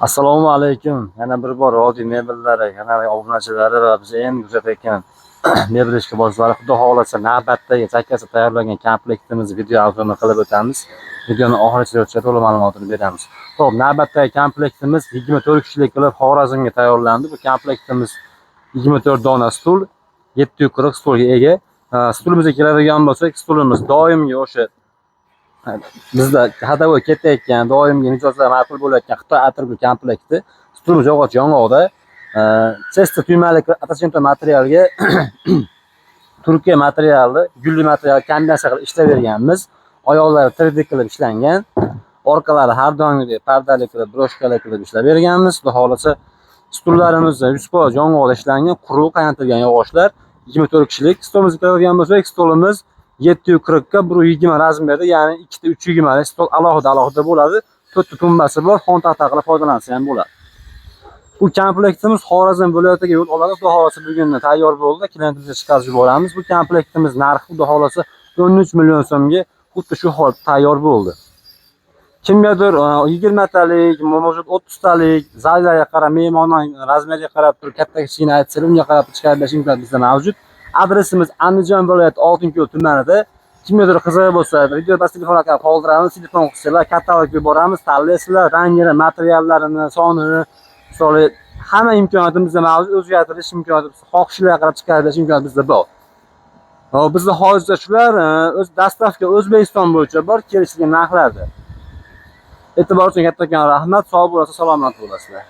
Assalomu alaykum. Yana bir bor Oddiy mebellari kanali obunachilari va bizni eng kuzatayotgan mebel ishqibozlari, xudo xohlasa navbatdagi chakasi tayyorlangan komplektimiz video avtorini qilib o'tamiz. Videoni oxirigacha to'liq ma'lumotini beramiz. Xo'p, navbatdagi komplektimiz 24 kishilik qilib Xorazmga tayyorlandi. Bu komplektimiz 24 dona stul, 740 stulga ega. Stulimizga keladigan bo'lsak, stulimiz doimgi o'sha bizda hadavoy ketayotgan, doimgi mijozlar ma'qul bo'layotgan Xitoy atirgul komplekti. Stulimiz yog'och yong'oqda. Chesta tuymali atachento materialga Turkiya materiali, gulli material kombinatsiya qilib ishlaverganmiz. Oyoqlari 3D qilib ishlangan. Orqalari har doimgidek pardali qilib, broshkali qilib ishlaverganmiz. Xudo xohlasa stullarimiz 100% yong'oqda ishlangan, quruq qaynatilgan yog'ochlar. 24 kishilik. Stolimizga kiradigan bo'lsak, stolimiz 740 ga 120 razmerda, ya'ni 2 ta 320 stol alohida bo'ladi. 4 ta tumbasi bor, xon taxta qilib foydalansa ham bo'ladi. Bu komplektimiz Xorazm viloyatiga yo'l oladi. Xudo xohlasa bugun tayyor bo'ldi. Klientimizga chiqarib yuboramiz. Bu komplektimiz narxi xudo xohlasa 13 million so'mga xuddi shu holatda tayyor bo'ldi. Kimgadir 20 talik, mavjud 30 talik zallarga qarab, mehmonning razmeriga qarab turib katta kichkina aytsa, unga qarab chiqarish imkoniyati bizda mavjud. Adresimiz Andijon viloyati Oltinko'l tumanida. Kimgadir qiziq bo'lsa, video bas telefon orqali qoldiramiz, telefon qilsalar, katalog yuboramiz, tanlaysizlar, rangini, materiallarini, sonini, misoli hamma imkoniyatimiz mavjud, o'zgartirish imkoniyati, xohishlarga qarab chiqarish imkoniyati bizda bor. Hop, bizda hozircha shular, o'z dastavka O'zbekiston bo'yicha bor, kelishilgan narxlarda. E'tibor uchun kattakon rahmat, sog' bo'lasiz, salomat bo'lasizlar.